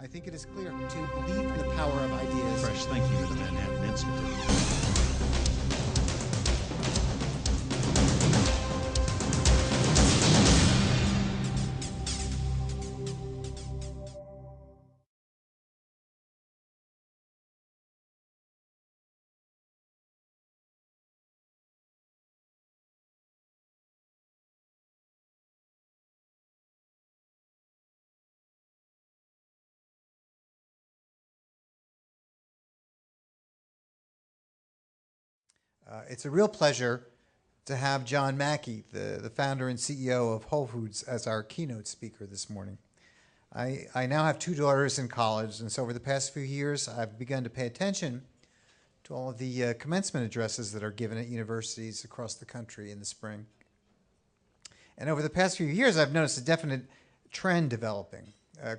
I think it is clear to believe in the power of ideas. Fresh thinking of the Manhattan Institute. It's a real pleasure to have John Mackey, the founder and CEO of Whole Foods, as our keynote speaker this morning. I now have two daughters in college, and so over the past few years, I've begun to pay attention to all of the commencement addresses that are given at universities across the country in the spring. And over the past few years, I've noticed a definite trend developing.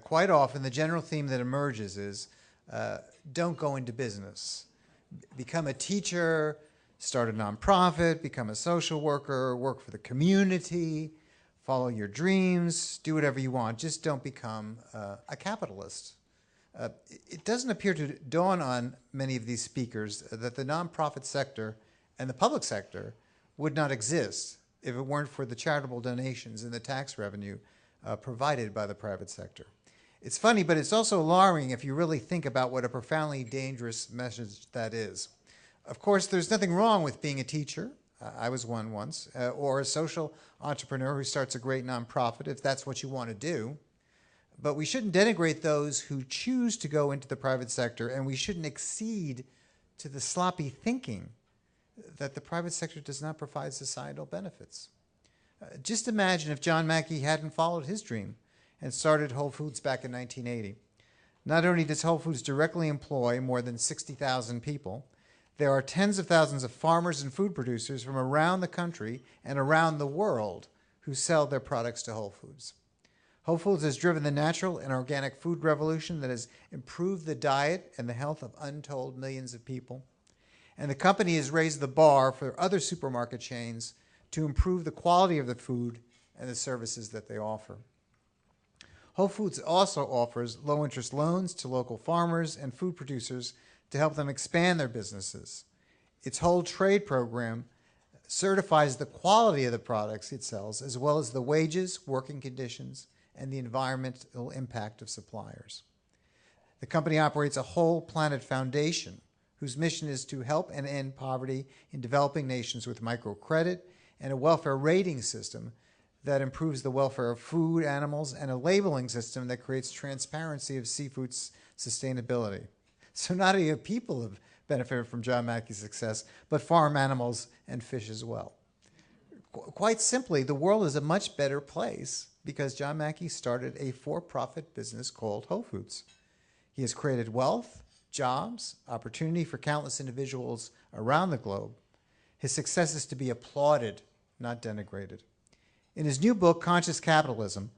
Quite often, the general theme that emerges is, don't go into business. Become a teacher, start a nonprofit, become a social worker, work for the community, follow your dreams, do whatever you want. Just don't become a capitalist. It doesn't appear to dawn on many of these speakers that the nonprofit sector and the public sector would not exist if it weren't for the charitable donations and the tax revenue provided by the private sector. It's funny, but it's also alarming if you really think about what a profoundly dangerous message that is. Of course, there's nothing wrong with being a teacher. I was one once, or a social entrepreneur who starts a great nonprofit, if that's what you want to do. But we shouldn't denigrate those who choose to go into the private sector, and we shouldn't accede to the sloppy thinking that the private sector does not provide societal benefits. Just imagine if John Mackey hadn't followed his dream and started Whole Foods back in 1980. Not only does Whole Foods directly employ more than 60,000 people, there are tens of thousands of farmers and food producers from around the country and around the world who sell their products to Whole Foods. Whole Foods has driven the natural and organic food revolution that has improved the diet and the health of untold millions of people. And the company has raised the bar for other supermarket chains to improve the quality of the food and the services that they offer. Whole Foods also offers low-interest loans to local farmers and food producers to help them expand their businesses. Its whole trade program certifies the quality of the products it sells, as well as the wages, working conditions, and the environmental impact of suppliers. The company operates a whole planet foundation whose mission is to help and end poverty in developing nations with microcredit and a welfare rating system that improves the welfare of food, animals, and a labeling system that creates transparency of seafood's sustainability. So not only people have benefited from John Mackey's success, but farm animals and fish as well. Quite simply, the world is a much better place because John Mackey started a for-profit business called Whole Foods. He has created wealth, jobs, opportunity for countless individuals around the globe. His success is to be applauded, not denigrated. In his new book, Conscious Capitalism,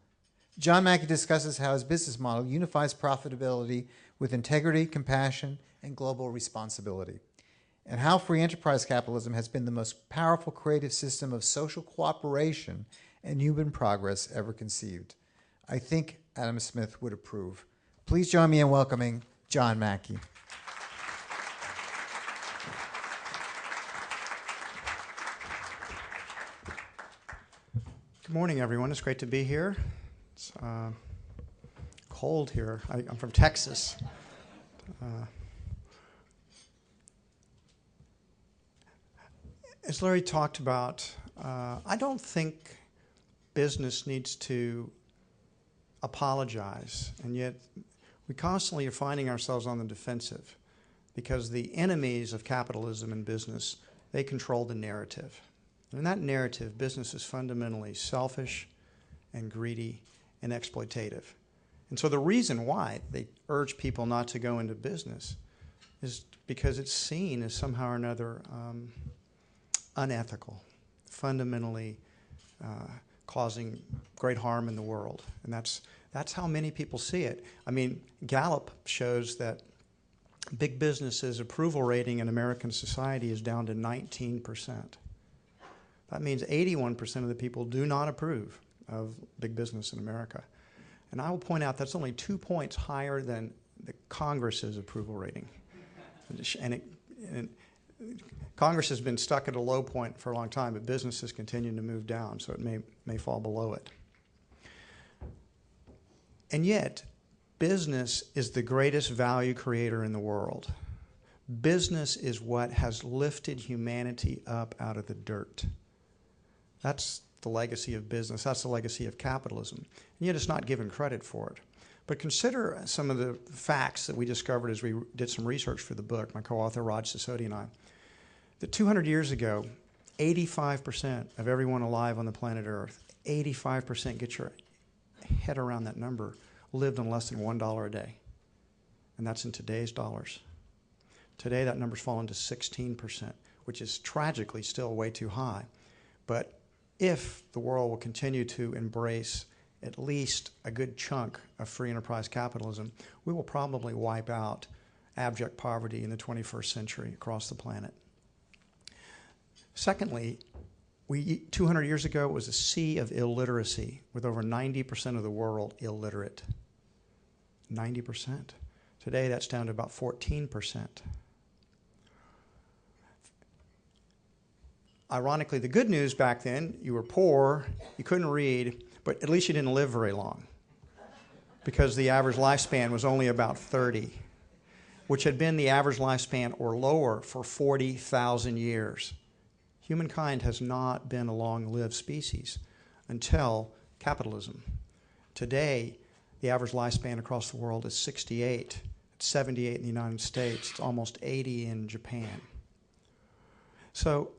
John Mackey discusses how his business model unifies profitability with integrity, compassion, and global responsibility, and how free enterprise capitalism has been the most powerful creative system of social cooperation and human progress ever conceived. I think Adam Smith would approve. Please join me in welcoming John Mackey. Good morning, everyone. It's great to be here. It's cold here. I'm from Texas. As Larry talked about, I don't think business needs to apologize, and yet we constantly are finding ourselves on the defensive because the enemies of capitalism and business, they control the narrative. And in that narrative, business is fundamentally selfish and greedy and exploitative. And so the reason why they urge people not to go into business is because it's seen as somehow or another unethical, fundamentally causing great harm in the world. And that's how many people see it. I mean, Gallup shows that big business's approval rating in American society is down to 19%. That means 81% of the people do not approve of big business in America. And I will point out that's only 2 points higher than the Congress's approval rating. And Congress has been stuck at a low point for a long time, but business is continuing to move down, so it may fall below it. And yet, business is the greatest value creator in the world. Business is what has lifted humanity up out of the dirt. That's the legacy of business. That's the legacy of capitalism. And yet it's not given credit for it. But consider some of the facts that we discovered as we did some research for the book, my co-author Raj Sisodi and I, that 200 years ago, 85% of everyone alive on the planet Earth, 85%, get your head around that number, lived on less than $1 a day. And that's in today's dollars. Today that number's fallen to 16%, which is tragically still way too high. But if the world will continue to embrace at least a good chunk of free enterprise capitalism, we will probably wipe out abject poverty in the 21st century across the planet. Secondly, 200 years ago, it was a sea of illiteracy, with over 90% of the world illiterate. 90%. Today, that's down to about 14%. Ironically, the good news back then, you were poor, you couldn't read, but at least you didn't live very long, because the average lifespan was only about 30, which had been the average lifespan or lower for 40,000 years. Humankind has not been a long-lived species until capitalism. Today, the average lifespan across the world is 68. It's 78 in the United States. It's almost 80 in Japan. So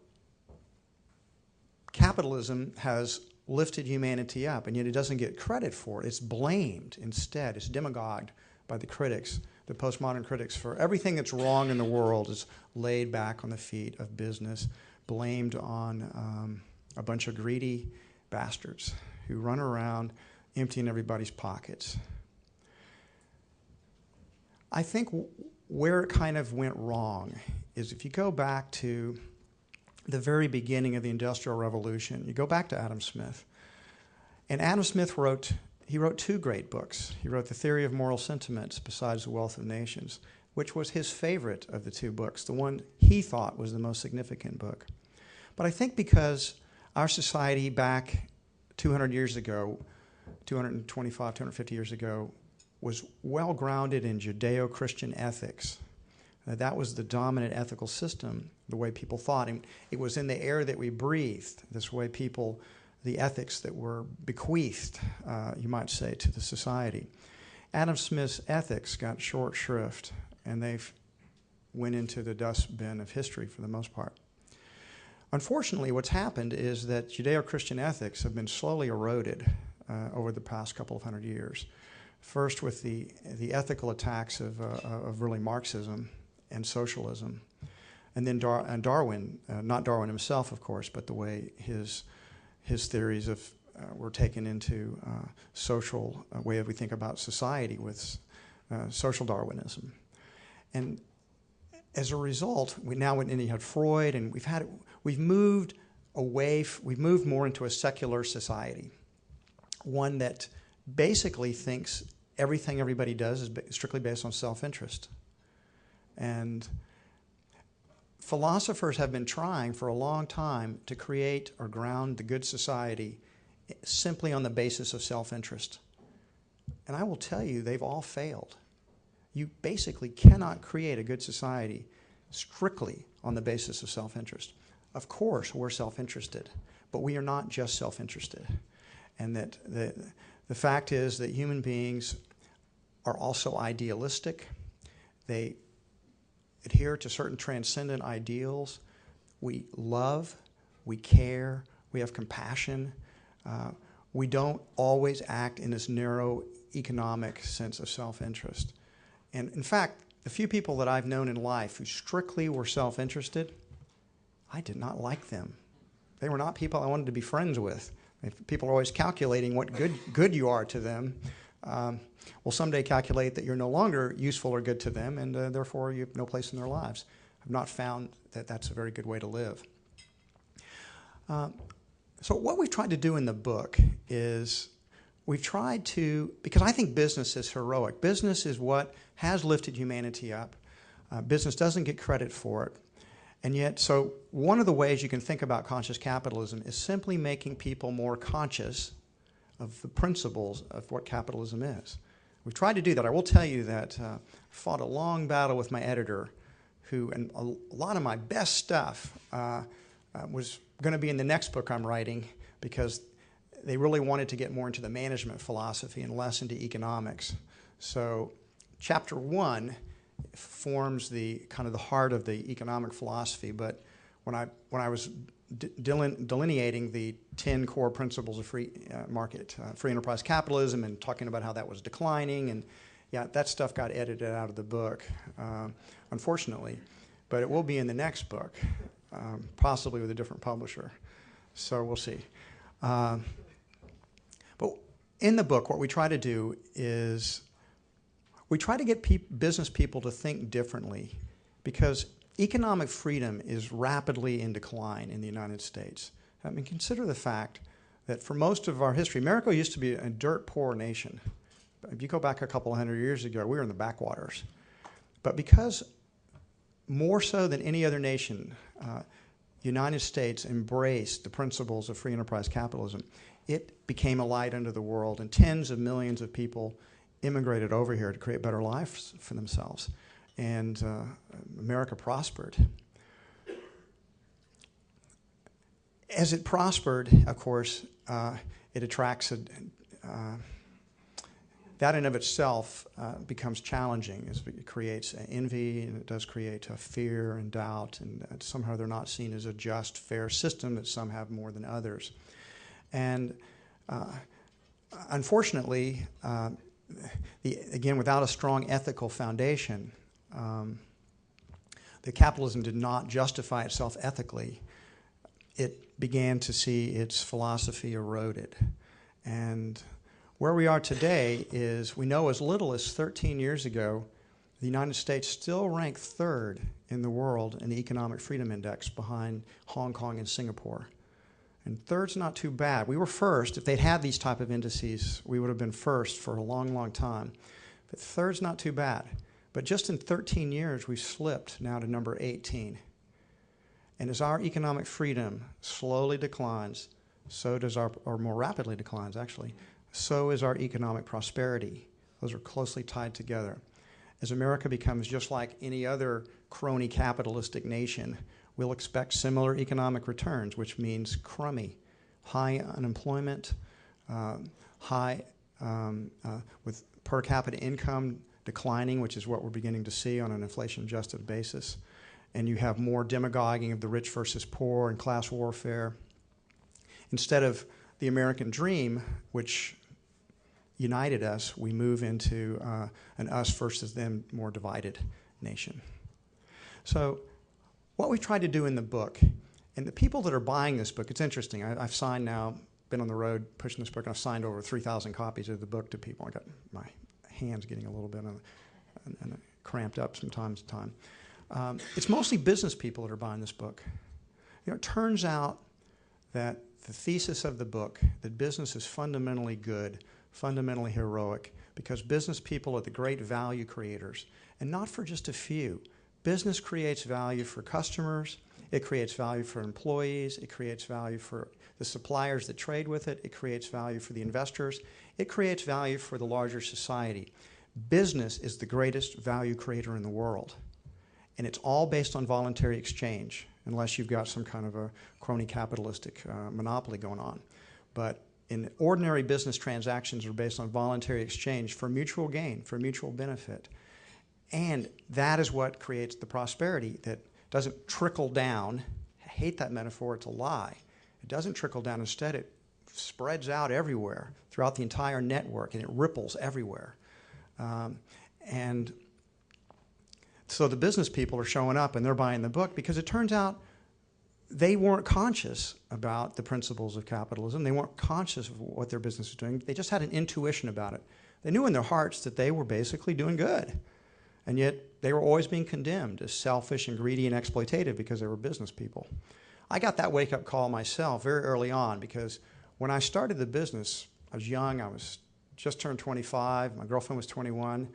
capitalism has lifted humanity up, and yet it doesn't get credit for it. It's blamed instead. It's demagogued by the critics, the postmodern critics, for everything that's wrong in the world is laid back on the feet of business, blamed on a bunch of greedy bastards who run around emptying everybody's pockets. I think where it kind of went wrong is if you go back to the very beginning of the Industrial Revolution, you go back to Adam Smith. And Adam Smith wrote 2 great books. He wrote The Theory of Moral Sentiments, besides The Wealth of Nations, which was his favorite of the 2 books, the one he thought was the most significant book. But I think because our society back 200 years ago, 225, 250 years ago, was well grounded in Judeo-Christian ethics. That was the dominant ethical system, the way people thought. And it was in the air that we breathed, this way people, the ethics that were bequeathed, you might say, to the society. Adam Smith's ethics got short shrift, and they went into the dustbin of history for the most part. Unfortunately, what's happened is that Judeo-Christian ethics have been slowly eroded over the past couple of hundred years. First with the ethical attacks of really Marxism and socialism, and then Darwin, not Darwin himself, of course, but the way his theories were taken into social way we think about society with social Darwinism. And as a result, and you had Freud, and we've moved more into a secular society, one that basically thinks everything everybody does is strictly based on self-interest. And philosophers have been trying for a long time to create or ground the good society simply on the basis of self-interest. And I will tell you, they've all failed. You basically cannot create a good society strictly on the basis of self-interest. Of course, we're self-interested, but we are not just self-interested. And that the fact is that human beings are also idealistic. They adhere to certain transcendent ideals. We love, we care, we have compassion. We don't always act in this narrow economic sense of self-interest. And in fact, the few people that I've known in life who strictly were self-interested, I did not like them. They were not people I wanted to be friends with. If people are always calculating what good you are to them, will someday calculate that you're no longer useful or good to them, and therefore you have no place in their lives. I've not found that that's a very good way to live. So what we've tried to do in the book is we've tried to, because I think business is heroic. Business is what has lifted humanity up. Business doesn't get credit for it. And yet, so one of the ways you can think about conscious capitalism is simply making people more conscious of the principles of what capitalism is. We've tried to do that. I will tell you that I fought a long battle with my editor, who, and a lot of my best stuff was going to be in the next book I'm writing, because they really wanted to get more into the management philosophy and less into economics. So chapter 1 forms the kind of the heart of the economic philosophy, but when I was delineating the 10 core principles of free enterprise capitalism and talking about how that was declining, and yeah, that stuff got edited out of the book, unfortunately, but it will be in the next book, possibly with a different publisher, so we'll see. But in the book, what we try to do is we try to get business people to think differently, because economic freedom is rapidly in decline in the United States. I mean, consider the fact that for most of our history, America used to be a dirt poor nation. If you go back a couple of hundred years ago, we were in the backwaters. But because more so than any other nation, the United States embraced the principles of free enterprise capitalism, it became a light unto the world, and tens of millions of people immigrated over here to create better lives for themselves. And America prospered. As it prospered, of course, it attracts that in of itself becomes challenging, as it creates envy, and it does create fear and doubt, and somehow they're not seen as a just, fair system, that some have more than others. And unfortunately, again, without a strong ethical foundation, the capitalism did not justify itself ethically. It began to see its philosophy eroded. And where we are today is, we know as little as 13 years ago, the United States still ranked third in the world in the Economic Freedom Index, behind Hong Kong and Singapore. And third's not too bad. We were first. If they'd had these type of indices, we would have been first for a long, long time. But third's not too bad. But just in 13 years, we've slipped now to number 18. And as our economic freedom slowly declines, so does our, or more rapidly declines actually, so is our economic prosperity. Those are closely tied together. As America becomes just like any other crony capitalistic nation, we'll expect similar economic returns, which means crummy, high unemployment, with per capita income declining, which is what we're beginning to see on an inflation-adjusted basis. And you have more demagoguing of the rich versus poor and class warfare. Instead of the American dream, which united us, we move into an us versus them more divided nation. So what we tried to do in the book, and the people that are buying this book, it's interesting. I've signed now, been on the road pushing this book, and I've signed over 3,000 copies of the book to people. I got my hands getting a little bit cramped up from time to time. It's mostly business people that are buying this book. You know, it turns out that the thesis of the book, that business is fundamentally good, fundamentally heroic, because business people are the great value creators, and not for just a few. Business creates value for customers, it creates value for employees, it creates value for the suppliers that trade with it, it creates value for the investors, it creates value for the larger society. Business is the greatest value creator in the world. And it's all based on voluntary exchange, unless you've got some kind of a crony capitalistic monopoly going on. But in ordinary business, transactions are based on voluntary exchange for mutual gain, for mutual benefit. And that is what creates the prosperity that doesn't trickle down. I hate that metaphor, it's a lie. It doesn't trickle down. Instead, it spreads out everywhere throughout the entire network, and it ripples everywhere. And so the business people are showing up and they're buying the book, because it turns out they weren't conscious about the principles of capitalism. They weren't conscious of what their business was doing. They just had an intuition about it. They knew in their hearts that they were basically doing good. And yet they were always being condemned as selfish and greedy and exploitative because they were business people. I got that wake-up call myself very early on, because when I started the business, I was young. I was just turned 25. My girlfriend was 21.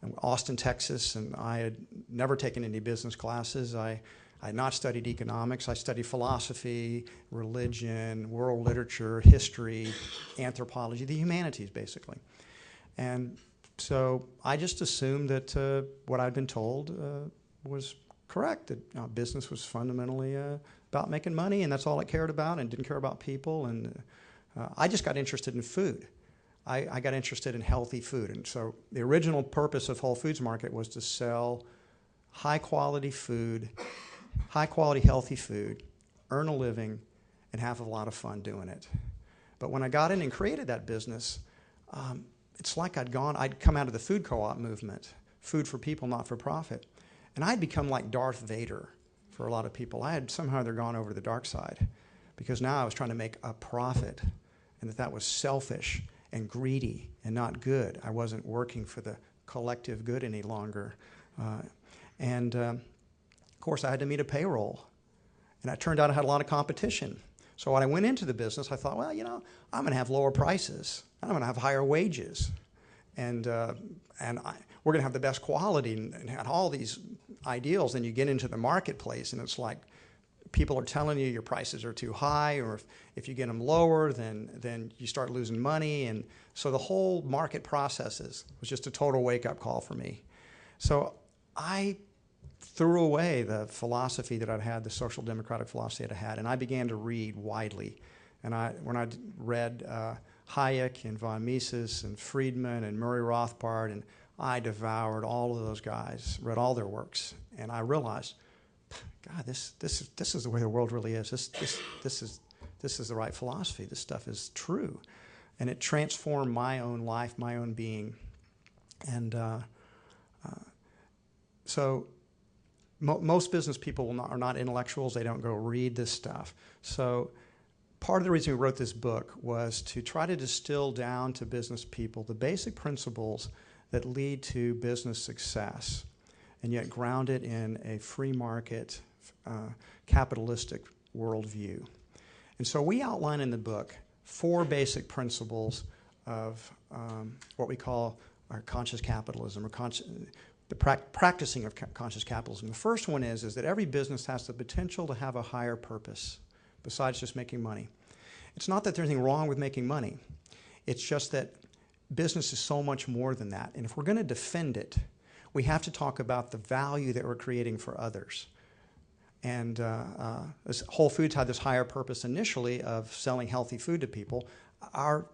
I'm in Austin, Texas, and I had never taken any business classes. I had not studied economics. I studied philosophy, religion, world literature, history, anthropology, the humanities, basically. And so I just assumed that what I'd been told was correct, that business was fundamentally about making money, and that's all it cared about, and didn't care about people. And I just got interested in food. I got interested in healthy food. And so the original purpose of Whole Foods Market was to sell high-quality food, high-quality healthy food, earn a living, and have a lot of fun doing it. But when I got in and created that business, it's like I'd come out of the food co-op movement, food for people, not for profit. And I'd become like Darth Vader for a lot of people. I had somehow they're gone over to the dark side because now I was trying to make a profit, and that was selfish and greedy and not good. I wasn't working for the collective good any longer. Of course, I had to meet a payroll. And it turned out I had a lot of competition. So when I went into the business, I thought, well, I'm going to have lower prices. I'm going to have higher wages. And we're going to have the best quality and had all these ideals. And you get into the marketplace, and it's like people are telling you your prices are too high, or if you get them lower, then you start losing money. And so the whole market processes was just a total wake-up call for me. So I threw away the philosophy that I'd had, the social democratic philosophy that I had, and I began to read widely. And when I read Hayek and von Mises and Friedman and Murray Rothbard, and I devoured all of those guys, read all their works, and I realized, God, this is the way the world really is. This is the right philosophy. This stuff is true, and it transformed my own life, my own being, and so most business people are not intellectuals. They don't go read this stuff. So part of the reason we wrote this book was to try to distill down to business people the basic principles that lead to business success, and yet ground it in a free market, capitalistic worldview. And so we outline in the book 4 basic principles of what we call our conscious capitalism, or the practicing of conscious capitalism. The first one is that every business has the potential to have a higher purpose besides just making money. It's not that there's anything wrong with making money. It's just that business is so much more than that. And if we're going to defend it, we have to talk about the value that we're creating for others. And Whole Foods had this higher purpose initially of selling healthy food to people. Our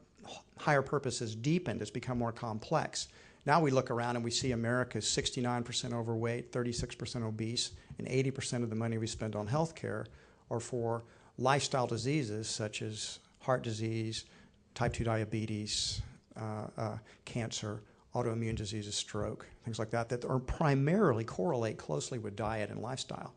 higher purpose has deepened. It's become more complex. Now we look around and we see America is 69% overweight, 36% obese, and 80% of the money we spend on health care are for lifestyle diseases such as heart disease, type 2 diabetes, cancer, autoimmune diseases, stroke, things like that, that are primarily correlate closely with diet and lifestyle.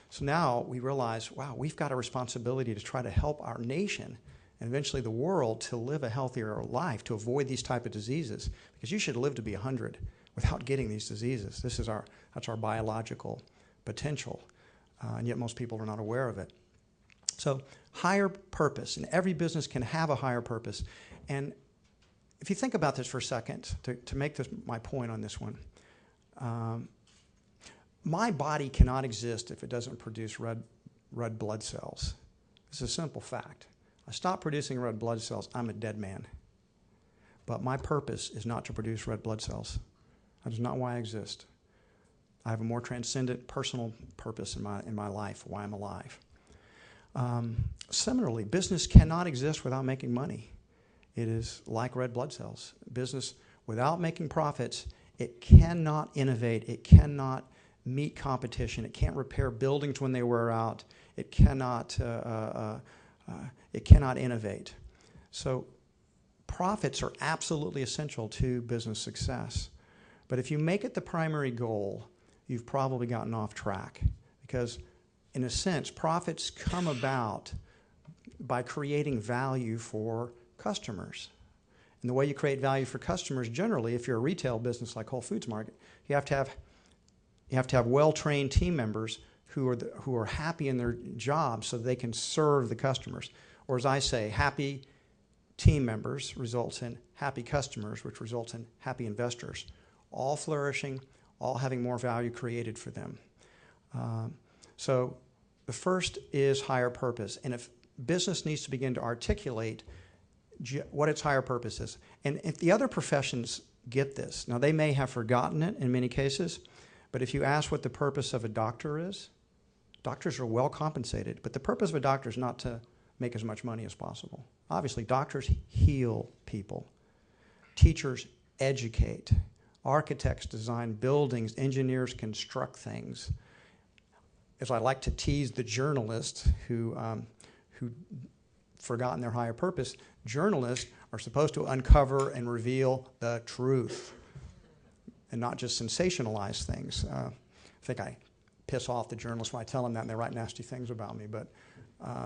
So now we realize, wow, we've got a responsibility to try to help our nation and eventually the world to live a healthier life, to avoid these type of diseases, because you should live to be 100 without getting these diseases. That's our biological potential, and yet most people are not aware of it. So higher purpose, and every business can have a higher purpose. And if you think about this for a second, to make this my point on this one, my body cannot exist if it doesn't produce red blood cells. It's a simple fact. I stop producing red blood cells, I'm a dead man. But my purpose is not to produce red blood cells. That is not why I exist. I have a more transcendent personal purpose in my life, why I'm alive. Similarly, business cannot exist without making money. It is like red blood cells. Business, without making profits, it cannot innovate. It cannot meet competition. It can't repair buildings when they wear out. It cannot innovate. So profits are absolutely essential to business success. But if you make it the primary goal, you've probably gotten off track, because in a sense, profits come about by creating value for customers. And the way you create value for customers, generally, if you're a retail business like Whole Foods Market, you have to have well-trained team members who are happy in their job so they can serve the customers. Or as I say, happy team members results in happy customers, which results in happy investors, all flourishing, all having more value created for them. So the first is higher purpose. And if business needs to begin to articulate what its higher purpose is, and if the other professions get this, now they may have forgotten it in many cases, but if you ask what the purpose of a doctor is, doctors are well compensated, but the purpose of a doctor is not to make as much money as possible. Obviously, doctors heal people. Teachers educate. Architects design buildings. Engineers construct things. As I like to tease the journalists who forgotten their higher purpose, journalists are supposed to uncover and reveal the truth and not just sensationalize things. I think I piss off the journalists when I tell them that and they write nasty things about me, but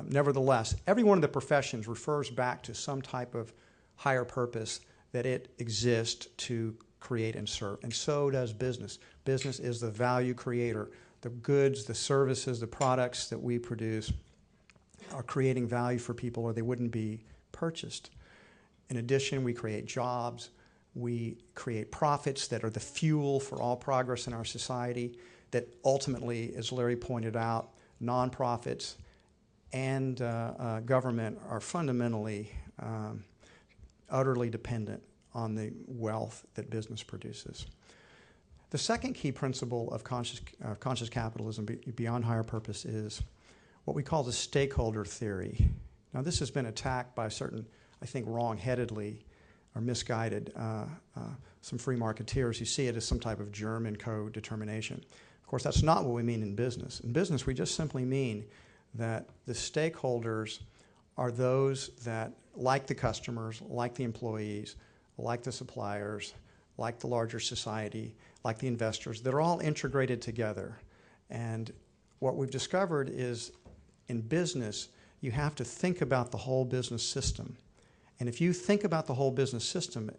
nevertheless, every one of the professions refers back to some type of higher purpose that it exists to create and serve, and so does business. Business is the value creator. The goods, the services, the products that we produce are creating value for people or they wouldn't be purchased. In addition, we create jobs. We create profits that are the fuel for all progress in our society that ultimately, as Larry pointed out, nonprofits and government are fundamentally utterly dependent on the wealth that business produces. The second key principle of conscious capitalism beyond higher purpose is what we call the stakeholder theory. Now, this has been attacked by certain, I think, wrong-headedly or misguided some free marketeers who see it as some type of German co-determination. Of course, that's not what we mean in business. In business, we just simply mean that the stakeholders are those that, like the customers, like the employees, like the suppliers, like the larger society, like the investors, they're all integrated together. And what we've discovered is in business, you have to think about the whole business system. And if you think about the whole business system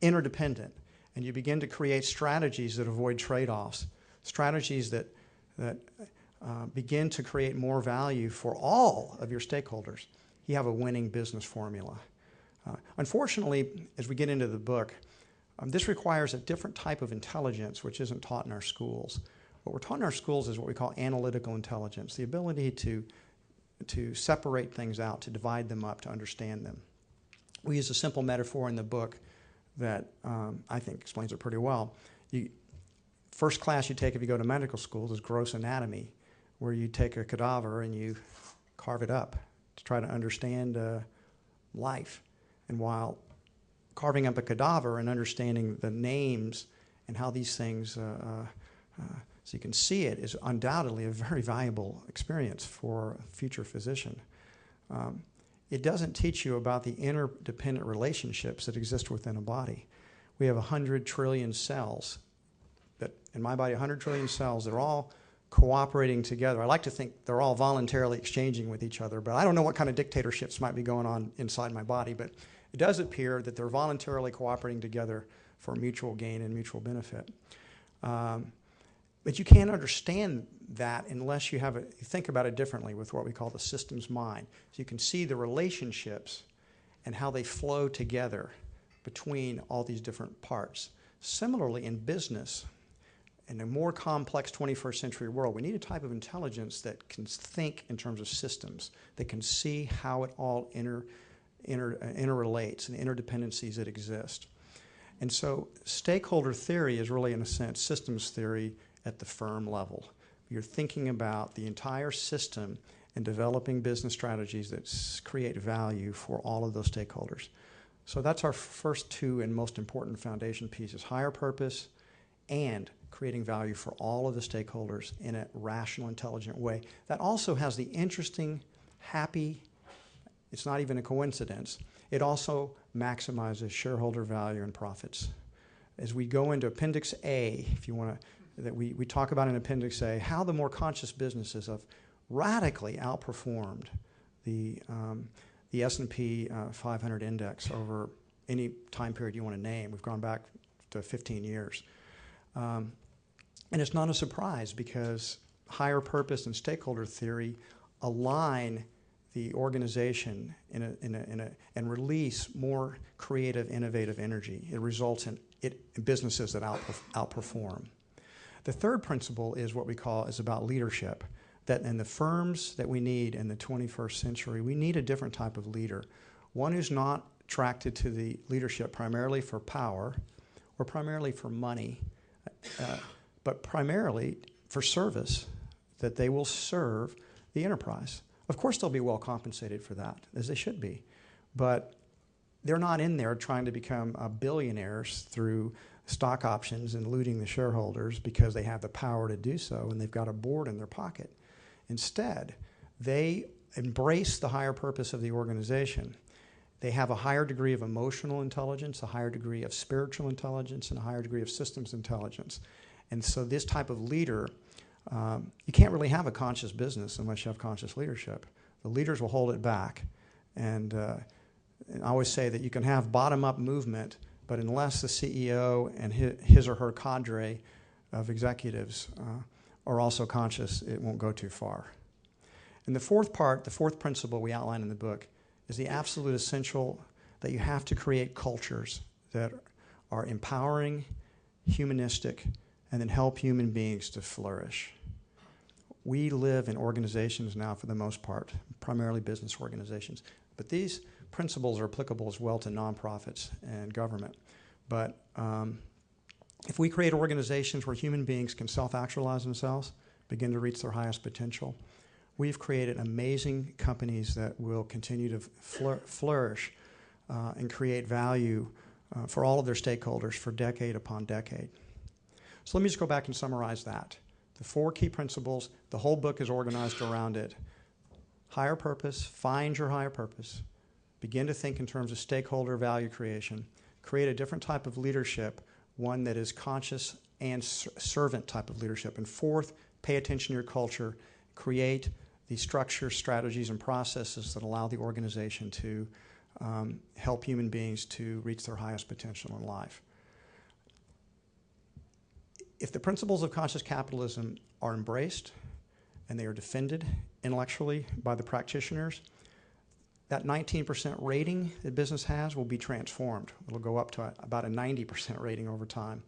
interdependent, and you begin to create strategies that avoid trade-offs, strategies that begin to create more value for all of your stakeholders, you have a winning business formula. Unfortunately, as we get into the book, this requires a different type of intelligence which isn't taught in our schools. What we're taught in our schools is what we call analytical intelligence, the ability to separate things out, to divide them up, to understand them. We use a simple metaphor in the book that I think explains it pretty well. First class you take if you go to medical school is gross anatomy, where you take a cadaver and you carve it up to try to understand life. And while carving up a cadaver and understanding the names and how these things, so you can see it, is undoubtedly a very valuable experience for a future physician. It doesn't teach you about the interdependent relationships that exist within a body. We have 100 trillion cells, but in my body, 100 trillion cells that are all cooperating together. I like to think they're all voluntarily exchanging with each other, but I don't know what kind of dictatorships might be going on inside my body, but it does appear that they're voluntarily cooperating together for mutual gain and mutual benefit. But you can't understand that unless you think about it differently with what we call the systems mind. So you can see the relationships and how they flow together between all these different parts. Similarly, in business, in a more complex 21st century world, we need a type of intelligence that can think in terms of systems, that can see how it all interrelates and the interdependencies that exist. And so stakeholder theory is really, in a sense, systems theory at the firm level. You're thinking about the entire system and developing business strategies that create value for all of those stakeholders. So that's our first two and most important foundation pieces: higher purpose and creating value for all of the stakeholders in a rational, intelligent way. That also has the interesting, happy, it's not even a coincidence, it also maximizes shareholder value and profits. As we go into Appendix A, if you want to, that we talk about in Appendix A, how the more conscious businesses have radically outperformed the S&P 500 index over any time period you want to name. We've gone back to 15 years. And it's not a surprise because higher purpose and stakeholder theory align the organization and release more creative, innovative energy. It results in businesses that outperform. The third principle is what we call is about leadership. That in the firms that we need in the 21st century, we need a different type of leader. One who's not attracted to the leadership primarily for power or primarily for money, but primarily for service, that they will serve the enterprise. Of course, they'll be well compensated for that, as they should be. But they're not in there trying to become billionaires through stock options and looting the shareholders because they have the power to do so and they've got a board in their pocket. Instead, they embrace the higher purpose of the organization. They have a higher degree of emotional intelligence, a higher degree of spiritual intelligence, and a higher degree of systems intelligence. And so this type of leader, you can't really have a conscious business unless you have conscious leadership. The leaders will hold it back. And I always say that you can have bottom-up movement, but unless the CEO and his or her cadre of executives are also conscious, it won't go too far. And the fourth principle we outline in the book is the absolute essential that you have to create cultures that are empowering, humanistic, and then help human beings to flourish. We live in organizations now, for the most part, primarily business organizations, but these principles are applicable as well to nonprofits and government. But if we create organizations where human beings can self-actualize themselves, begin to reach their highest potential, we've created amazing companies that will continue to flourish and create value for all of their stakeholders for decade upon decade. So let me just go back and summarize that. The 4 key principles, the whole book is organized around it. Higher purpose, find your higher purpose. Begin to think in terms of stakeholder value creation. Create a different type of leadership, one that is conscious and servant type of leadership. And fourth, pay attention to your culture. Create the structures, strategies, and processes that allow the organization to help human beings to reach their highest potential in life. If the principles of conscious capitalism are embraced and they are defended intellectually by the practitioners, that 19% rating that business has will be transformed. It'll go up to about a 90% rating over time.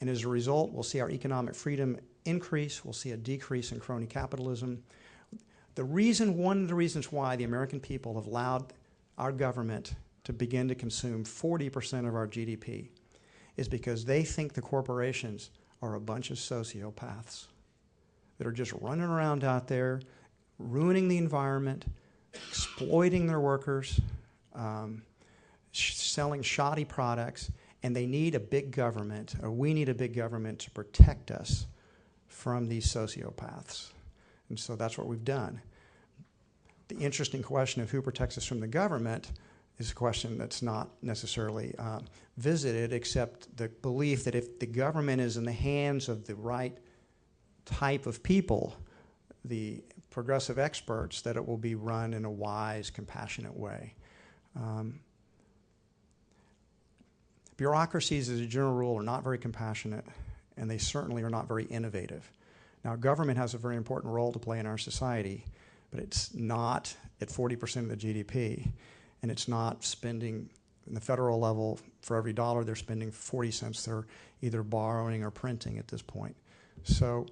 And as a result, we'll see our economic freedom increase. We'll see a decrease in crony capitalism. One of the reasons why the American people have allowed our government to begin to consume 40% of our GDP is because they think the corporations are a bunch of sociopaths that are just running around out there, ruining the environment, exploiting their workers, selling shoddy products, and they need a big government, or we need a big government to protect us from these sociopaths. And so that's what we've done. The interesting question of who protects us from the government is a question that's not necessarily visited, except the belief that if the government is in the hands of the right type of people, the progressive experts, that it will be run in a wise, compassionate way. Bureaucracies, as a general rule, are not very compassionate, and they certainly are not very innovative. Now, government has a very important role to play in our society, but it's not at 40% of the GDP, and it's not spending, in the federal level, for every dollar they're spending, 40 cents they're either borrowing or printing at this point. So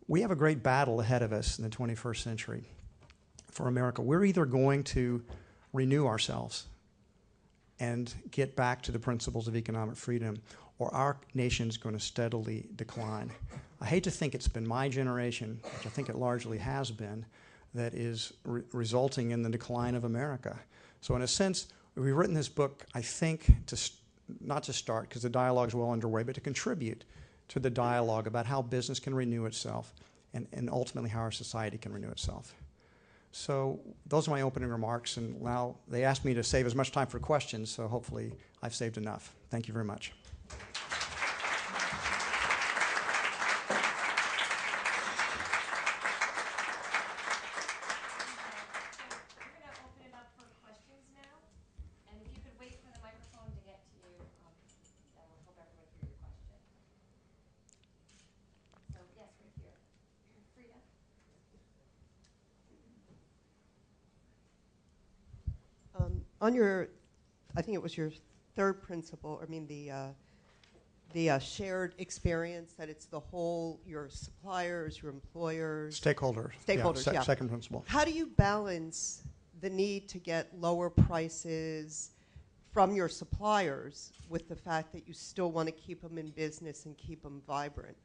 we have a great battle ahead of us in the 21st century for America. We're either going to renew ourselves and get back to the principles of economic freedom, or our nation's going to steadily decline. I hate to think it's been my generation, which I think it largely has been, that is resulting in the decline of America. So in a sense, we've written this book, I think, not to start, because the dialogue is well underway, but to contribute to the dialogue about how business can renew itself and ultimately how our society can renew itself. So those are my opening remarks, and now they asked me to save as much time for questions, so hopefully I've saved enough. Thank you very much. on your, I think it was your third principle, the shared experience, that it's the whole, your suppliers, your employers. Stakeholders. Stakeholders, yeah. Second principle. How do you balance the need to get lower prices from your suppliers with the fact that you still want to keep them in business and keep them vibrant?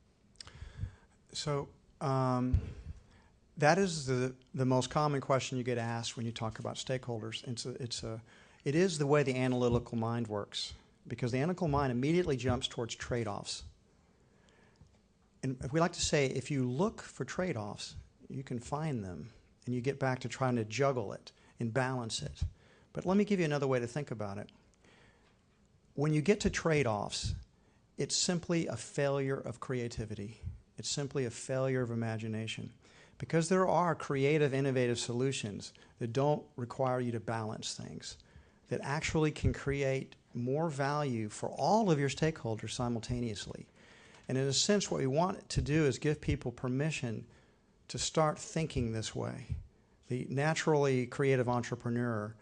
So that is the most common question you get asked when you talk about stakeholders. It is the way the analytical mind works, because the analytical mind immediately jumps towards trade-offs. And we like to say, if you look for trade-offs, you can find them, and you get back to trying to juggle it and balance it. But let me give you another way to think about it. When you get to trade-offs, it's simply a failure of creativity. It's simply a failure of imagination. Because there are creative, innovative solutions that don't require you to balance things, that actually can create more value for all of your stakeholders simultaneously. And in a sense, what we want to do is give people permission to start thinking this way. The naturally creative entrepreneur,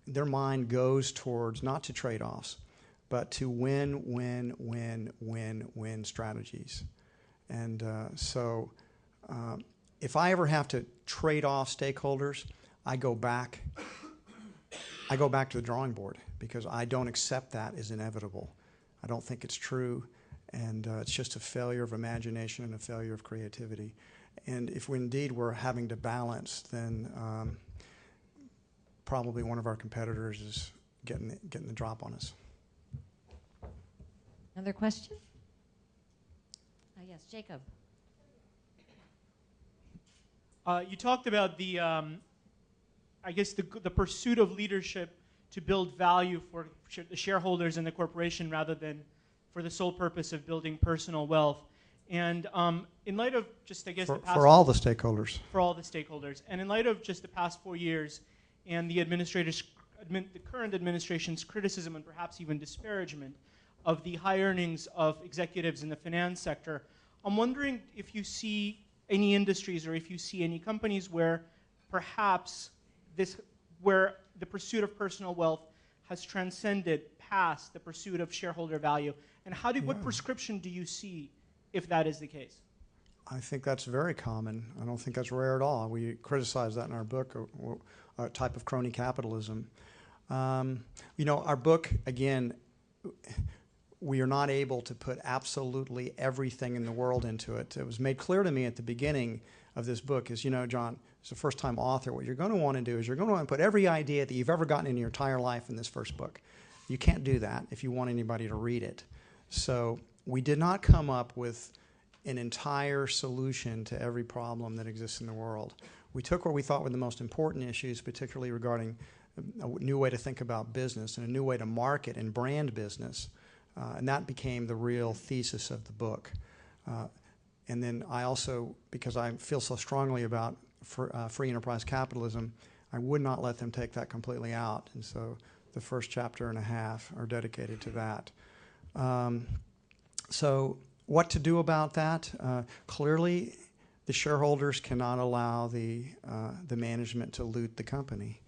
their mind goes towards not to trade-offs, but to win, win, win, win, win strategies. And if I ever have to trade off stakeholders, I go back to the drawing board, because I don't accept that as inevitable. I don't think it's true, and it's just a failure of imagination and a failure of creativity. And if we indeed were having to balance, then probably one of our competitors is getting the drop on us. Another question? Yes, Jacob. You talked about the, I guess, the pursuit of leadership to build value for the shareholders in the corporation rather than for the sole purpose of building personal wealth. And in light of just, I guess, for all the stakeholders. For all the stakeholders. And in light of just the past 4 years and the current administration's criticism and perhaps even disparagement of the high earnings of executives in the finance sector, I'm wondering if you see any industries or if you see any companies where perhaps where the pursuit of personal wealth has transcended past the pursuit of shareholder value, and what prescription do you see if that is the case? I think that's very common. I don't think that's rare at all. We criticize that in our book, a type of crony capitalism. Our book, again, we are not able to put absolutely everything in the world into it. It was made clear to me at the beginning of this book is, John, as a first-time author, what you're going to want to do is you're going to want to put every idea that you've ever gotten in your entire life in this first book. You can't do that if you want anybody to read it. So we did not come up with an entire solution to every problem that exists in the world. We took what we thought were the most important issues, particularly regarding a new way to think about business and a new way to market and brand business, and that became the real thesis of the book. And then I also, because I feel so strongly about free enterprise capitalism, I would not let them take that completely out. And so the first chapter and a half are dedicated to that. So what to do about that? Clearly, the shareholders cannot allow the management to loot the company.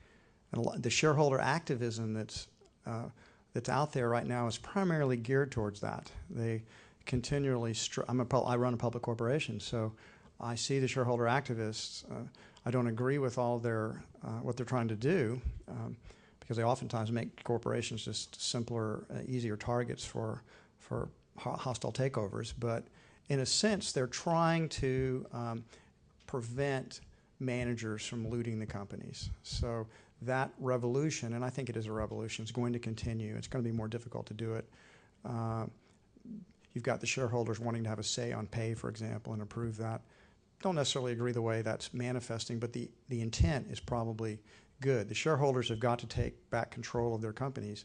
And the shareholder activism that's out there right now is primarily geared towards that. They continually, I run a public corporation, so I see the shareholder activists. I don't agree with all their what they're trying to do, because they oftentimes make corporations just simpler, easier targets for hostile takeovers. But in a sense, they're trying to prevent managers from looting the companies. So that revolution, and I think it is a revolution, is going to continue. It's going to be more difficult to do it. You've got the shareholders wanting to have a say on pay, for example, and approve that. Don't necessarily agree the way that's manifesting, but the intent is probably good. The shareholders have got to take back control of their companies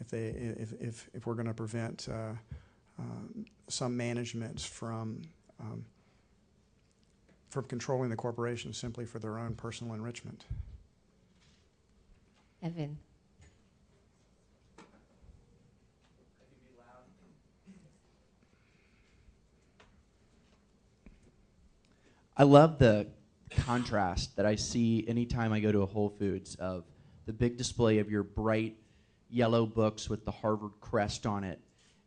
if we're going to prevent some managements from controlling the corporation simply for their own personal enrichment. Evan. I love the contrast that I see anytime I go to a Whole Foods of the big display of your bright yellow books with the Harvard crest on it,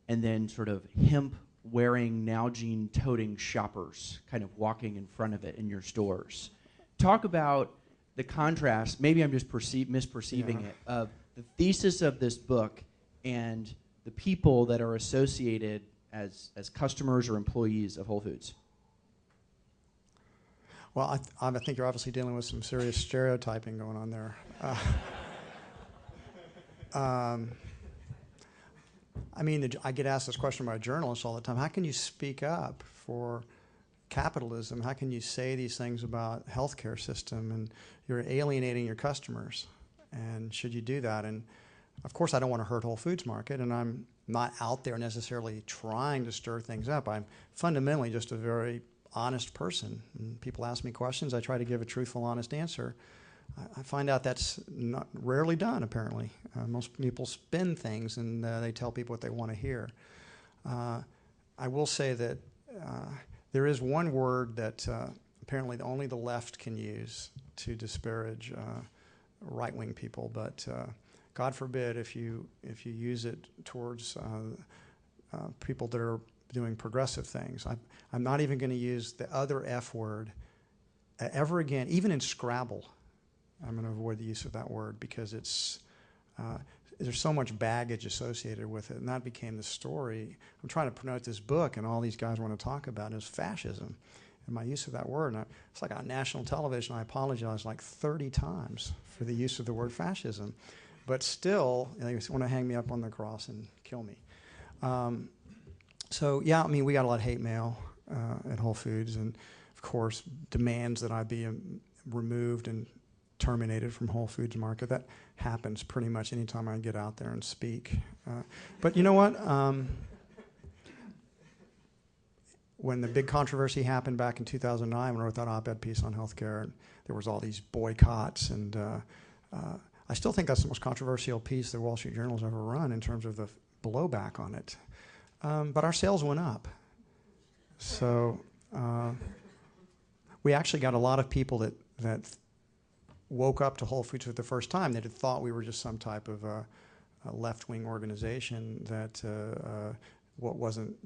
and then sort of hemp-wearing, Nalgene-toting shoppers kind of walking in front of it in your stores. Talk about the contrast, maybe I'm just misperceiving it, of the thesis of this book and the people that are associated as customers or employees of Whole Foods. Well, I think you're obviously dealing with some serious stereotyping going on there. I mean, I get asked this question by journalists all the time. How can you speak up for capitalism? How can you say these things about healthcare system? And you're alienating your customers. And should you do that? And of course, I don't want to hurt Whole Foods Market, and I'm not out there necessarily trying to stir things up. I'm fundamentally just a very honest person. And people ask me questions, I try to give a truthful, honest answer. I find out that's not rarely done, apparently. Most people spin things, and they tell people what they want to hear. I will say that there is one word that apparently only the left can use to disparage right-wing people, but God forbid if you use it towards people that are doing progressive things. I'm not even going to use the other F word ever again, even in Scrabble. I'm going to avoid the use of that word because it's there's so much baggage associated with it, and that became the story. I'm trying to promote this book, and all these guys want to talk about is fascism, and my use of that word. And it's like on national television, I apologized like 30 times for the use of the word fascism, but still, they want to hang me up on the cross and kill me. So yeah, I mean, we got a lot of hate mail at Whole Foods, and of course, demands that I be removed and terminated from Whole Foods Market. That happens pretty much anytime I get out there and speak. But you know what? When the big controversy happened back in 2009, when I wrote that op-ed piece on healthcare, there was all these boycotts, and I still think that's the most controversial piece the Wall Street Journal's ever run in terms of the blowback on it. But our sales went up. So we actually got a lot of people that woke up to Whole Foods for the first time that had thought we were just some type of a left-wing organization that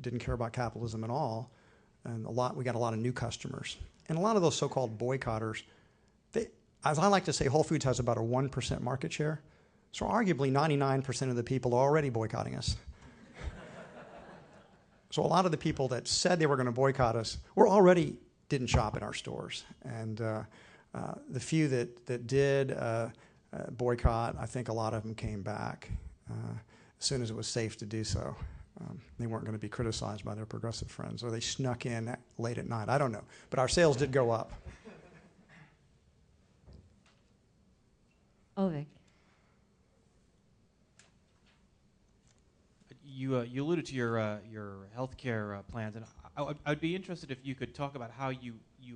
didn't care about capitalism at all. And we got a lot of new customers. And a lot of those so-called boycotters, as I like to say, Whole Foods has about a 1% market share. So arguably 99% of the people are already boycotting us. So a lot of the people that said they were going to boycott us already didn't shop in our stores. And the few that did boycott, I think a lot of them came back as soon as it was safe to do so. They weren't going to be criticized by their progressive friends, or they snuck in late at night. I don't know. But our sales did go up. Ovik. You alluded to your healthcare plans, and I'd be interested if you could talk about how you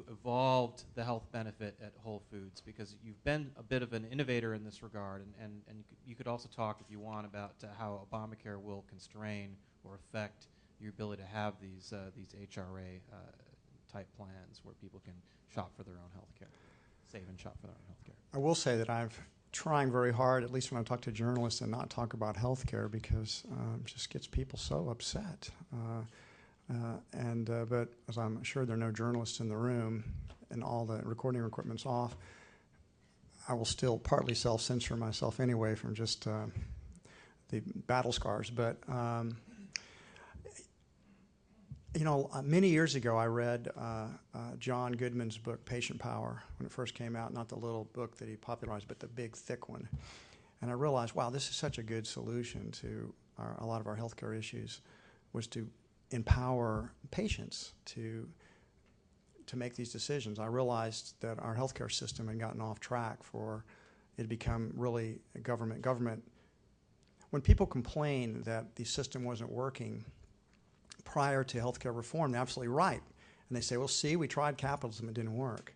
evolved the health benefit at Whole Foods, because you've been a bit of an innovator in this regard, and you could also talk, if you want, about how Obamacare will constrain or affect your ability to have these HRA type plans where people can shop for their own healthcare, save and shop for their own healthcare. I will say that I've trying very hard, at least when I talk to journalists, and not talk about healthcare because it just gets people so upset. But as I'm sure there are no journalists in the room and all the recording equipment's off, I will still partly self-censor myself anyway from just the battle scars. But many years ago I read John Goodman's book, Patient Power, when it first came out, not the little book that he popularized, but the big, thick one. And I realized, wow, this is such a good solution to a lot of our healthcare issues, was to empower patients to make these decisions. I realized that our healthcare system had gotten off track for it had become really a government. When people complain that the system wasn't working prior to healthcare reform, they're absolutely right. And they say, well, see, we tried capitalism, it didn't work.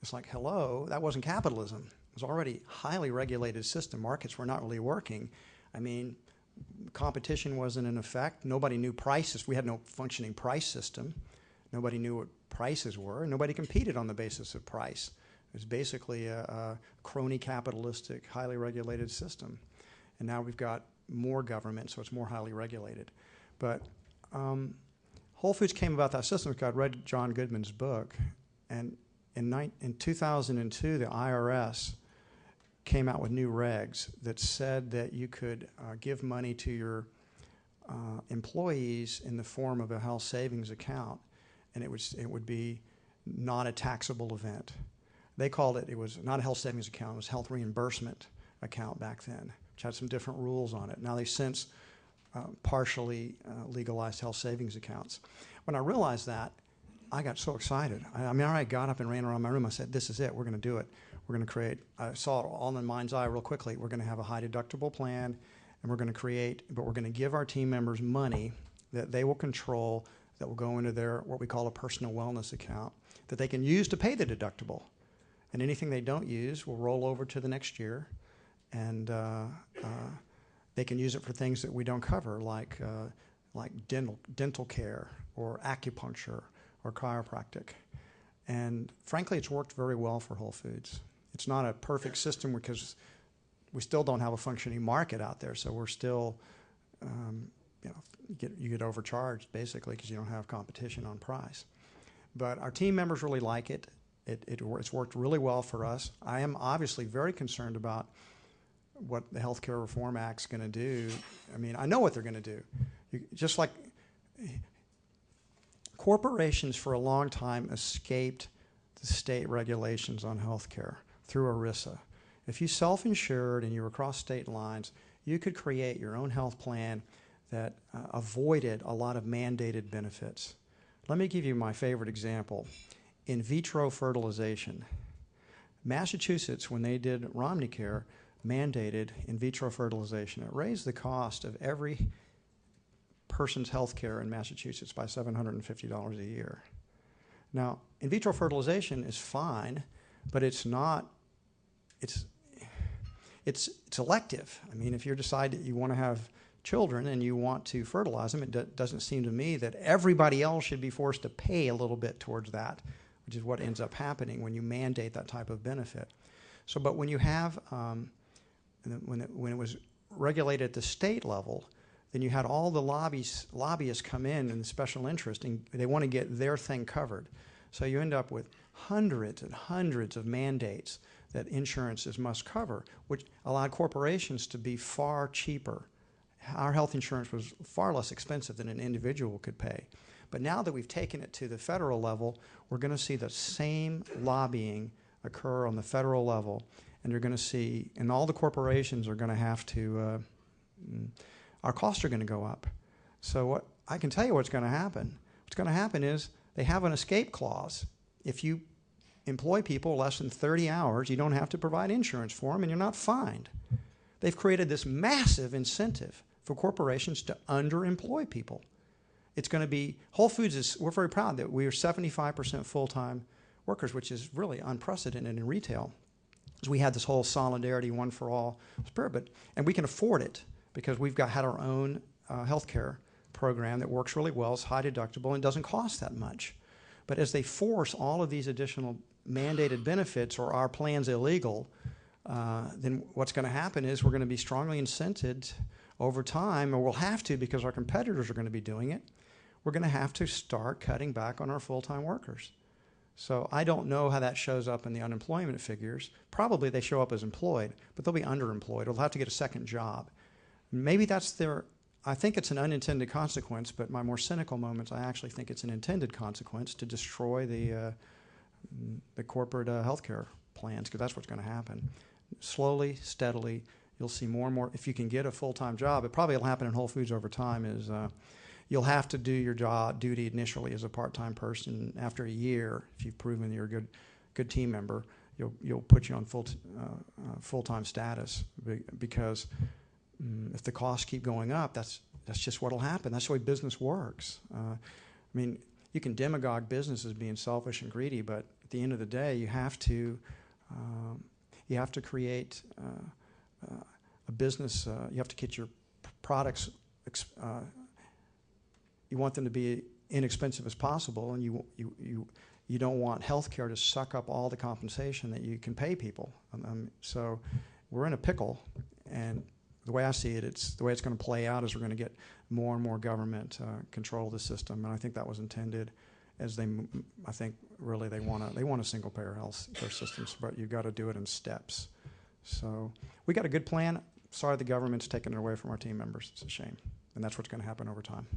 It's like, hello, that wasn't capitalism. It was already a highly regulated system. Markets were not really working. I mean, competition wasn't in effect. Nobody knew prices. We had no functioning price system. Nobody knew what prices were. Nobody competed on the basis of price. It's basically a crony capitalistic, highly regulated system. And now we've got more government, so it's more highly regulated. But Whole Foods came about that system because I read John Goodman's book. And in 2002, the IRS came out with new regs that said that you could give money to your employees in the form of a health savings account, and it would be not a taxable event. They called it was not a health savings account, it was health reimbursement account back then, which had some different rules on it. Now they've since partially legalized health savings accounts. When I realized that, I got so excited. I got up and ran around my room. I said, this is it, we're going to do it. We're going to create, I saw it all in my mind's eye real quickly. We're going to have a high deductible plan, and we're going to create, but we're going to give our team members money that they will control, that will go into their, what we call a personal wellness account, that they can use to pay the deductible. And anything they don't use will roll over to the next year, and they can use it for things that we don't cover, like dental care or acupuncture or chiropractic. And frankly, it's worked very well for Whole Foods. It's not a perfect system because we still don't have a functioning market out there, so we're still, you get overcharged basically because you don't have competition on price. But our team members really like it. It's worked really well for us. I am obviously very concerned about what the Healthcare Reform Act's going to do. I mean, I know what they're going to do. Just like corporations for a long time escaped the state regulations on healthcare through ERISA. If you self-insured and you were across state lines, you could create your own health plan that avoided a lot of mandated benefits. Let me give you my favorite example. In vitro fertilization. Massachusetts, when they did Romneycare, mandated in vitro fertilization. It raised the cost of every person's health care in Massachusetts by $750 a year. Now, in vitro fertilization is fine, but it's not, it's elective. I mean, if you decide that you want to have children and you want to fertilize them, it doesn't seem to me that everybody else should be forced to pay a little bit towards that, which is what ends up happening when you mandate that type of benefit. So, but when you have, when it was regulated at the state level, then you had all the lobbyists come in and the special interest, and they want to get their thing covered. So you end up with hundreds and hundreds of mandates that insurances must cover, which allowed corporations to be far cheaper. Our health insurance was far less expensive than an individual could pay. But now that we've taken it to the federal level, we're going to see the same lobbying occur on the federal level, and you're going to see, and all the corporations are going to have to, our costs are going to go up. So what I can tell you what's going to happen. What's going to happen is they have an escape clause. If you employ people less than 30 hours, you don't have to provide insurance for them, and you're not fined. They've created this massive incentive for corporations to underemploy people. It's going to be, Whole Foods is, we're very proud that we are 75% full-time workers, which is really unprecedented in retail. So we had this whole solidarity, one for all spirit, and we can afford it because we've had our own healthcare program that works really well, it's high deductible, and doesn't cost that much. But as they force all of these additional mandated benefits or our plans illegal, then what's going to happen is we're going to be strongly incented over time, or we'll have to because our competitors are going to be doing it. We're going to have to start cutting back on our full-time workers. So I don't know how that shows up in the unemployment figures. Probably they show up as employed, but they'll be underemployed. They'll have to get a second job. Maybe that's I think it's an unintended consequence, but my more cynical moments, I actually think it's an intended consequence to destroy the corporate healthcare plans, because that's what's going to happen. Slowly, steadily, you'll see more and more. If you can get a full-time job, it probably will happen in Whole Foods over time, is you'll have to do your job duty initially as a part-time person. After a year, if you've proven you're a good team member, you'll put you on full-time status, because if the costs keep going up, that's just what'll happen. That's the way business works. I mean, you can demagogue business as being selfish and greedy, but at the end of the day, you have to create a business. You have to get your products. You want them to be inexpensive as possible, and you don't want healthcare to suck up all the compensation that you can pay people. So we're in a pickle, and the way I see it, the way it's going to play out is we're going to get more and more government control of the system, and I think that was intended as I think really they want a single payer health care systems, but you've got to do it in steps. So we got a good plan. Sorry the government's taking it away from our team members. It's a shame, and that's what's going to happen over time.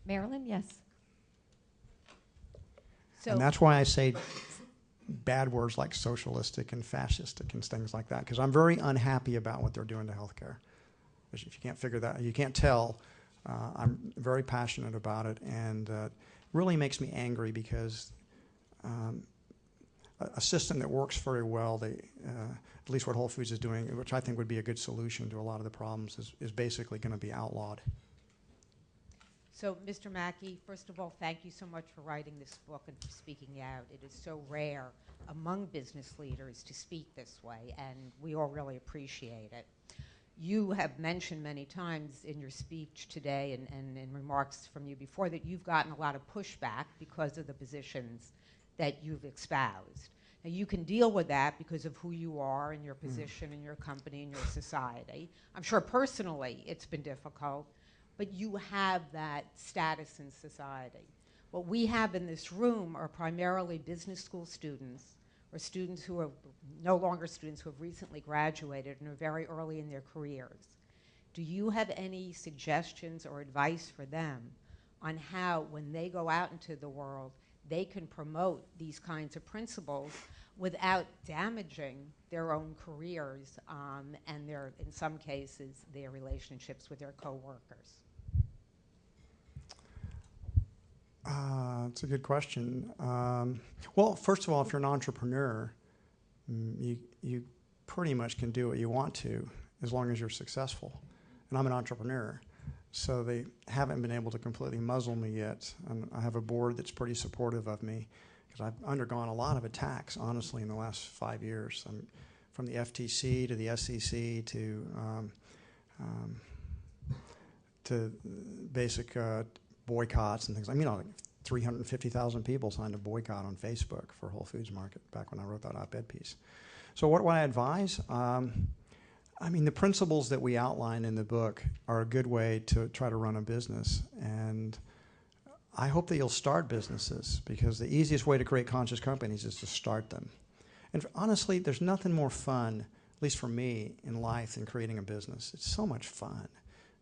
Marilyn, yes. So And that's why I say bad words like socialistic and fascistic and things like that, because I'm very unhappy about what they're doing to healthcare. If you can't figure that, you can't tell, I'm very passionate about it, and it really makes me angry because a system that works very well, at least what Whole Foods is doing, which I think would be a good solution to a lot of the problems, is basically going to be outlawed. So, Mr. Mackey, first of all, thank you so much for writing this book and for speaking out. It is so rare among business leaders to speak this way, and we all really appreciate it. You have mentioned many times in your speech today and in remarks from you before that you've gotten a lot of pushback because of the positions that you've espoused. Now, you can deal with that because of who you are and your position in your company and your society. I'm sure personally it's been difficult, but you have that status in society. What we have in this room are primarily business school students or students who are no longer students who have recently graduated and are very early in their careers. Do you have any suggestions or advice for them on how, when they go out into the world, they can promote these kinds of principles without damaging their own careers and in some cases, their relationships with their coworkers? It's a good question. Well, first of all, if you're an entrepreneur, you pretty much can do what you want to as long as you're successful. And I'm an entrepreneur, so they haven't been able to completely muzzle me yet. And I have a board that's pretty supportive of me because I've undergone a lot of attacks, honestly, in the last 5 years. From the FTC to the SEC to basic boycotts and things. I mean, like 350,000 people signed a boycott on Facebook for Whole Foods Market back when I wrote that op-ed piece. So what I advise? I mean, the principles that we outline in the book are a good way to try to run a business. And I hope that you'll start businesses because the easiest way to create conscious companies is to start them. And honestly, there's nothing more fun, at least for me, in life than creating a business. It's so much fun.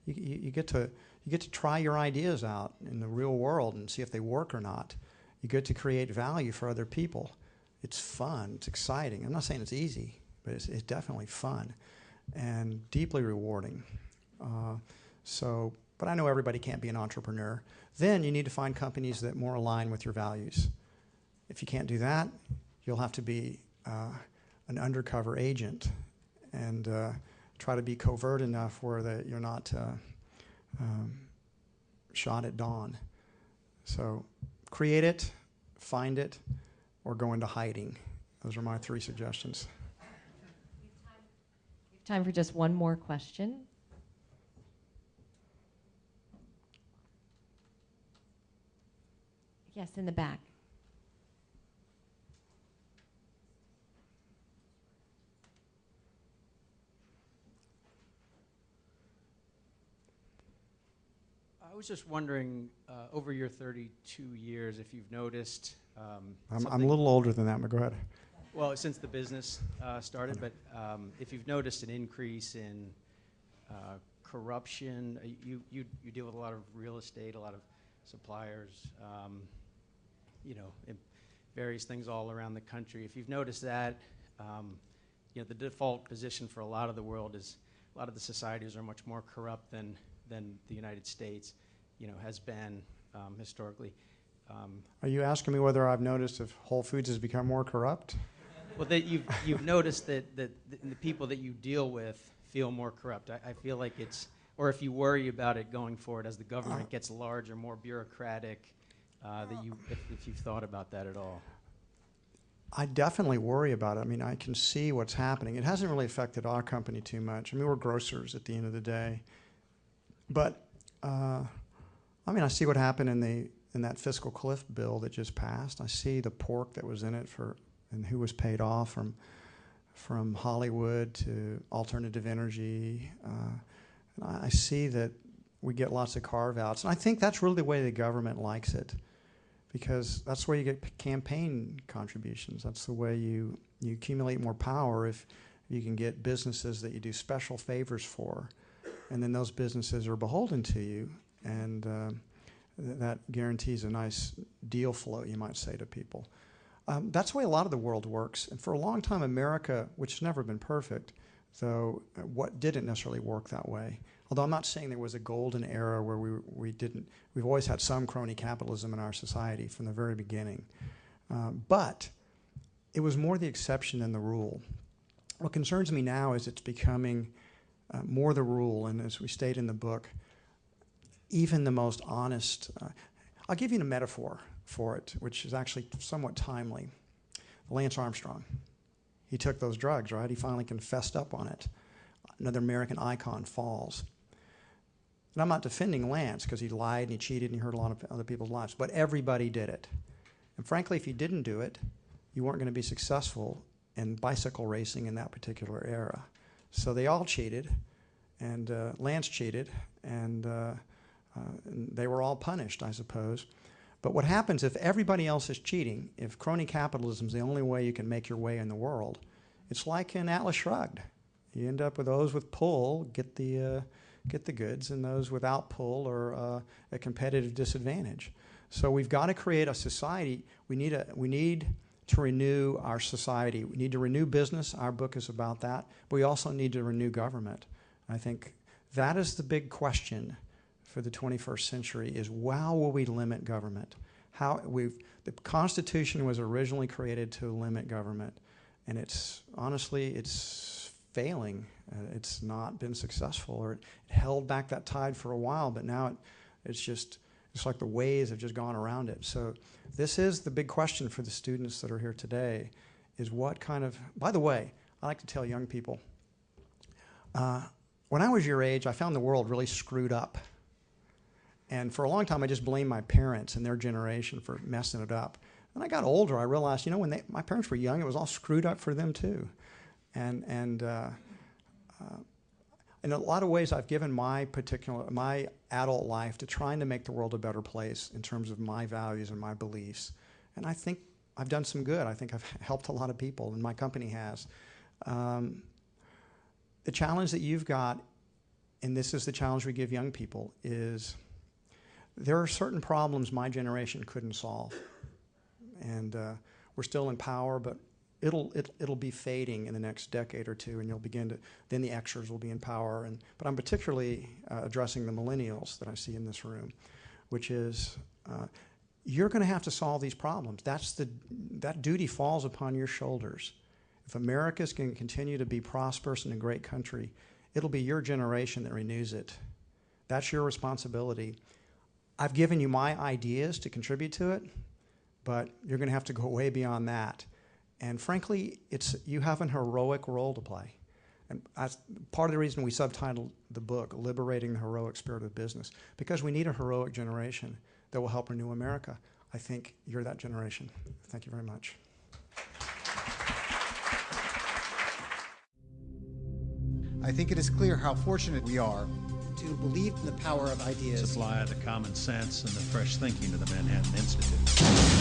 You get to try your ideas out in the real world and see if they work or not. You get to create value for other people. It's fun. It's exciting. I'm not saying it's easy, but it's definitely fun and deeply rewarding. But I know everybody can't be an entrepreneur. Then you need to find companies that more align with your values. If you can't do that, you'll have to be an undercover agent and try to be covert enough where you're not shot at dawn. So create it, find it, or go into hiding. Those are my 3 suggestions. We have time for just one more question. Yes, in the back. I was just wondering, over your 32 years, if you've noticed I'm a little older than that, but go ahead. well, since the business started, but if you've noticed an increase in corruption, you deal with a lot of real estate, a lot of suppliers, various things all around the country. If you've noticed that, the default position for a lot of the world is a lot of the societies are much more corrupt than the United States, has been historically. Are you asking me whether I've noticed if Whole Foods has become more corrupt? Well, that you've noticed that the people that you deal with feel more corrupt. I feel like it's, or if you worry about it going forward as the government gets larger, more bureaucratic, if you've thought about that at all. I definitely worry about it. I mean, I can see what's happening. It hasn't really affected our company too much. I mean, we're grocers at the end of the day. But I mean, I see what happened in that fiscal cliff bill that just passed. I see the pork that was in it and who was paid off from Hollywood to alternative energy. I see that we get lots of carve-outs. And I think that's really the way the government likes it, because that's where you get campaign contributions. That's the way you accumulate more power if you can get businesses that you do special favors for. And then those businesses are beholden to you, and that guarantees a nice deal flow, you might say, to people. That's the way a lot of the world works. And for a long time, America, which has never been perfect, though, what didn't necessarily work that way. Although I'm not saying there was a golden era where we've always had some crony capitalism in our society from the very beginning. But it was more the exception than the rule. What concerns me now is it's becoming more the rule, and as we state in the book, even the most honest. I'll give you a metaphor for it, which is actually somewhat timely. Lance Armstrong. He took those drugs, right? He finally confessed up on it. Another American icon falls. And I'm not defending Lance because he lied and he cheated and he hurt a lot of other people's lives, but everybody did it. And frankly, if you didn't do it, you weren't going to be successful in bicycle racing in that particular era. So they all cheated, and Lance cheated, and they were all punished, I suppose. But what happens if everybody else is cheating, if crony capitalism is the only way you can make your way in the world, it's like in Atlas Shrugged. You end up with those with pull get the goods, and those without pull are a competitive disadvantage. So we've got to create a society. We need to renew our society. We need to renew business. Our book is about that. But we also need to renew government. I think that is the big question for the 21st century, is how will we limit government? The Constitution was originally created to limit government, and it's failing. It's not been successful, or it held back that tide for a while, but now it's like the waves have just gone around it. So this is the big question for the students that are here today, is what kind of, by the way, I like to tell young people, when I was your age, I found the world really screwed up. And for a long time, I just blamed my parents and their generation for messing it up. When I got older, I realized, when my parents were young, it was all screwed up for them too. And in a lot of ways, I've given my adult life to trying to make the world a better place in terms of my values and my beliefs. And I think I've done some good. I think I've helped a lot of people, and my company has. The challenge that you've got, and this is the challenge we give young people, is there are certain problems my generation couldn't solve. And we're still in power, but it'll be fading in the next decade or two, and then the Xers will be in power. But I'm particularly addressing the millennials that I see in this room, which is you're going to have to solve these problems. That duty falls upon your shoulders. If America's going to continue to be prosperous and a great country, it'll be your generation that renews it. That's your responsibility. I've given you my ideas to contribute to it, but you're going to have to go way beyond that. And frankly, you have an heroic role to play. And that's part of the reason we subtitled the book, Liberating the Heroic Spirit of Business, because we need a heroic generation that will help renew America. I think you're that generation. Thank you very much. I think it is clear how fortunate we are to believe in the power of ideas. Supply the common sense and the fresh thinking of the Manhattan Institute.